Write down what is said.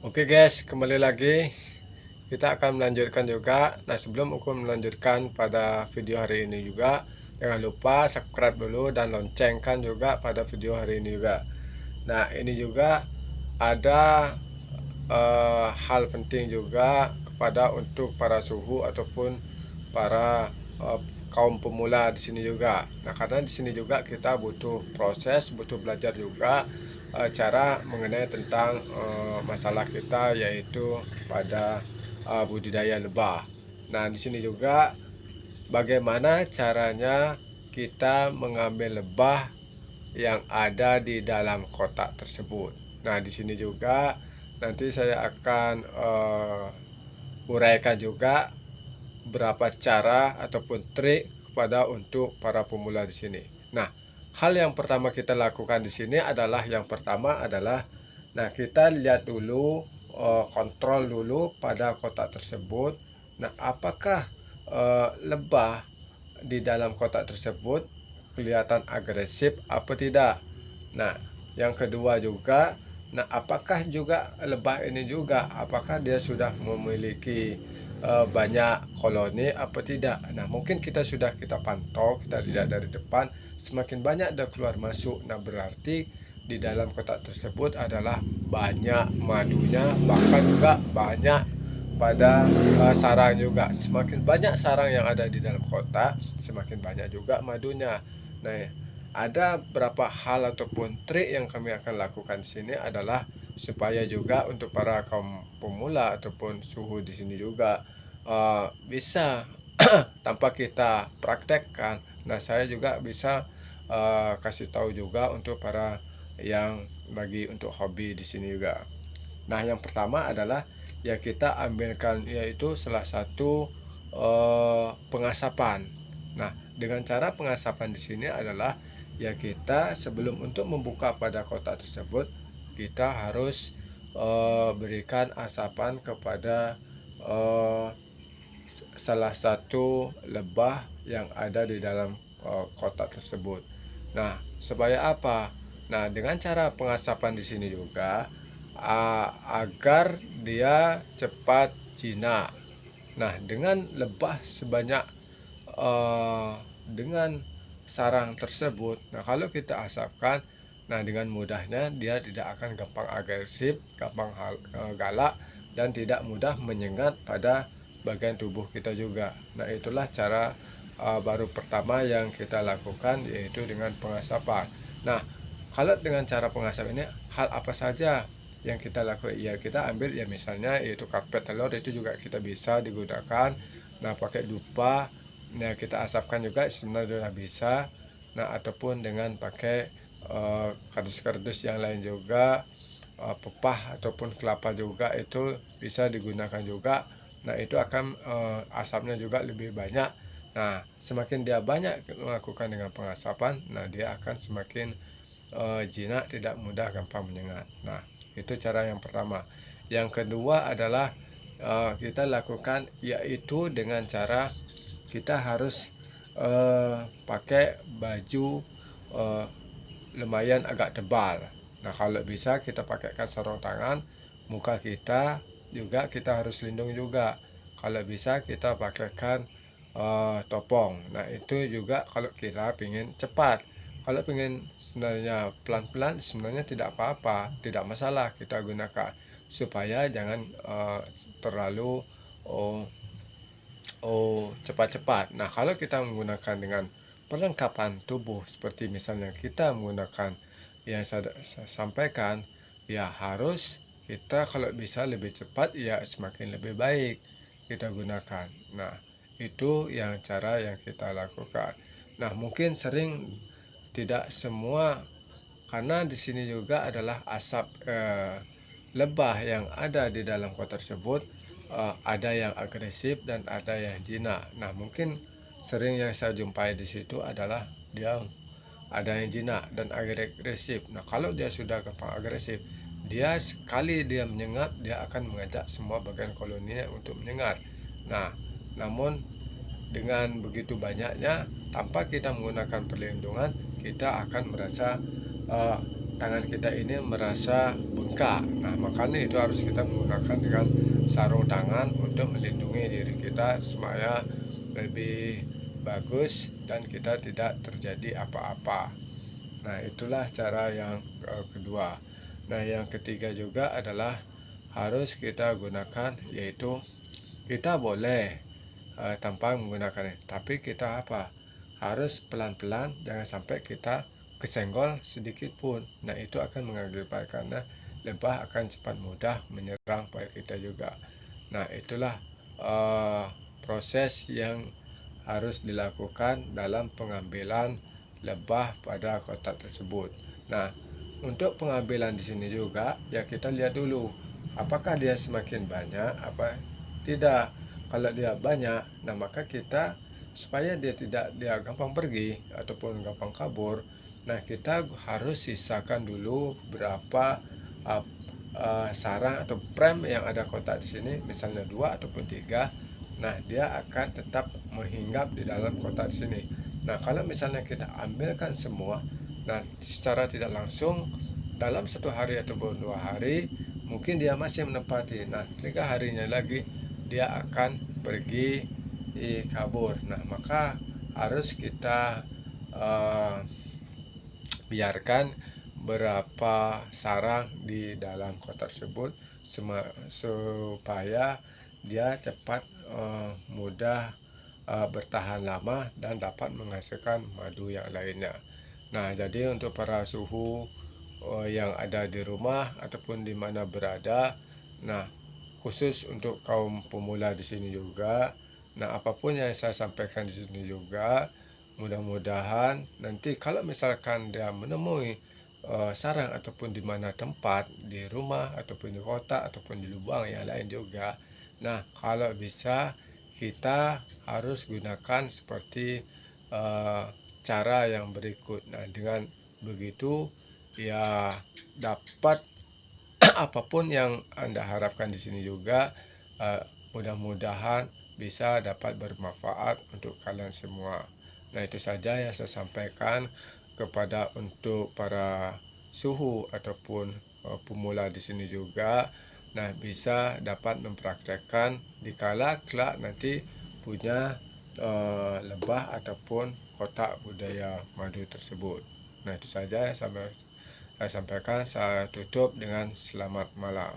Oke guys, kembali lagi. Kita akan melanjutkan juga. Nah, sebelum aku melanjutkan pada video hari ini juga, jangan lupa subscribe dulu dan loncengkan juga pada video hari ini juga. Nah, ini juga ada hal penting juga kepada untuk para suhu ataupun para eh, kaum pemula di sini juga. Nah, karena di sini juga kita butuh proses, butuh belajar juga cara mengenai tentang masalah kita yaitu pada budidaya lebah. Nah, di sini juga bagaimana caranya kita mengambil lebah yang ada di dalam kotak tersebut. Nah, di sini juga nanti saya akan uraikan juga berapa cara ataupun trik kepada untuk para pemula di sini. Nah, hal yang pertama kita lakukan di sini adalah nah, kita lihat dulu, kontrol dulu pada kotak tersebut. Nah, apakah lebah di dalam kotak tersebut kelihatan agresif apa tidak? Nah, yang kedua juga, nah apakah juga lebah ini juga apakah dia sudah memiliki banyak koloni apa tidak? Nah, mungkin kita pantau, kita lihat dari depan, semakin banyak dia keluar masuk. Nah, berarti di dalam kotak tersebut adalah banyak madunya, bahkan juga banyak pada sarang juga. Semakin banyak sarang yang ada di dalam kotak, semakin banyak juga madunya. Nah, ada beberapa hal ataupun trik yang kami akan lakukan di sini adalah supaya juga untuk para kaum pemula ataupun suhu di sini juga bisa tanpa kita praktekkan. Nah, saya juga bisa kasih tahu juga untuk para yang bagi untuk hobi di sini juga. Nah, yang pertama adalah ya kita ambilkan yaitu salah satu pengasapan. Nah, dengan cara pengasapan di sini adalah ya kita sebelum untuk membuka pada kotak tersebut kita harus berikan asapan kepada eh, salah satu lebah yang ada di dalam kotak tersebut. Nah, supaya apa? Nah, dengan cara pengasapan di sini juga agar dia cepat jinak. Nah, dengan lebah sebanyak dengan sarang tersebut, nah kalau kita asapkan, nah dengan mudahnya dia tidak akan gampang agresif, gampang galak, dan tidak mudah menyengat pada bagian tubuh kita juga. Nah, itulah cara baru pertama yang kita lakukan yaitu dengan pengasapan. Nah, kalau dengan cara pengasapan ini hal apa saja yang kita lakukan? Ya, kita ambil ya misalnya yaitu karpet telur, itu juga kita bisa digunakan. Nah, pakai dupa, nah kita asapkan juga sebenarnya sudah bisa. Nah, ataupun dengan pakai kardus-kardus yang lain juga, pepah ataupun kelapa juga itu bisa digunakan juga. Nah, itu akan asapnya juga lebih banyak. Nah, semakin dia banyak melakukan dengan pengasapan, nah dia akan semakin jinak, tidak mudah gampang menyengat. Nah, itu cara yang pertama. Yang kedua adalah kita lakukan yaitu dengan cara kita harus pakai baju eh, lumayan agak tebal. Nah, kalau bisa kita pakaikan sarung tangan, muka kita juga kita harus lindung juga. Kalau bisa kita pakaikan topong. Nah, itu juga kalau kita ingin cepat. Kalau ingin sebenarnya pelan-pelan, sebenarnya tidak apa-apa, tidak masalah kita gunakan supaya jangan terlalu oh, cepat-cepat. Nah, kalau kita menggunakan dengan perlengkapan tubuh seperti misalnya kita menggunakan yang saya sampaikan, ya harus kita kalau bisa lebih cepat ya semakin lebih baik kita gunakan. Nah, itu yang cara yang kita lakukan. Nah, mungkin sering tidak semua karena di sini juga adalah asap lebah yang ada di dalam kota tersebut, ada yang agresif dan ada yang jinak. Nah, mungkin sering yang saya jumpai di situ adalah dia ada yang jinak dan agresif. Nah, kalau dia sudah gampang agresif, dia sekali dia menyengat, dia akan mengajak semua bagian koloninya untuk menyengat. Nah, namun dengan begitu banyaknya, tanpa kita menggunakan perlindungan, kita akan merasa tangan kita ini merasa bengkak. Nah, makanya itu harus kita menggunakan dengan sarung tangan untuk melindungi diri kita supaya lebih bagus dan kita tidak terjadi apa-apa. Nah, itulah cara yang kedua. Nah, yang ketiga juga adalah harus kita gunakan, yaitu kita boleh tanpa menggunakannya, tapi kita apa? Harus pelan-pelan, jangan sampai kita kesenggol sedikit pun. Nah, itu akan mengakibatkan lebah akan cepat mudah menyerang pada kita juga. Nah, itulah eh, proses yang harus dilakukan dalam pengambilan lebah pada kotak tersebut. Nah, untuk pengambilan di sini juga ya kita lihat dulu apakah dia semakin banyak apa tidak. Kalau dia banyak, nah maka kita supaya dia gampang pergi ataupun gampang kabur, nah kita harus sisakan dulu berapa uh, sarang atau prem yang ada kotak di sini, misalnya 2 ataupun 3. Nah, dia akan tetap menghinggap di dalam kotak di sini. Nah, kalau misalnya kita ambilkan semua, nah secara tidak langsung dalam 1 hari ataupun 2 hari, mungkin dia masih menempati. Nah, 3 harinya lagi dia akan pergi kabur. Nah, maka harus kita uh, biarkan berapa sarang di dalam kotak tersebut supaya dia cepat mudah bertahan lama dan dapat menghasilkan madu yang lainnya. Nah, jadi untuk para suhu yang ada di rumah ataupun di mana berada, nah khusus untuk kaum pemula di sini juga. Nah, apapun yang saya sampaikan di sini juga, mudah-mudahan nanti kalau misalkan dia menemui sarang ataupun di mana tempat di rumah ataupun di kota ataupun di lubang yang lain juga. Nah, kalau bisa kita harus gunakan seperti eh, cara yang berikut. Nah, dengan begitu ya dapat apapun yang Anda harapkan di sini juga mudah-mudahan bisa dapat bermanfaat untuk kalian semua. Nah, itu saja yang saya sampaikan kepada untuk para suhu ataupun pemula di sini juga. Nah, bisa dapat mempraktekkan dikala kelak nanti punya lebah ataupun kotak budaya madu tersebut. Nah, itu saja yang saya sampaikan. Saya tutup dengan selamat malam.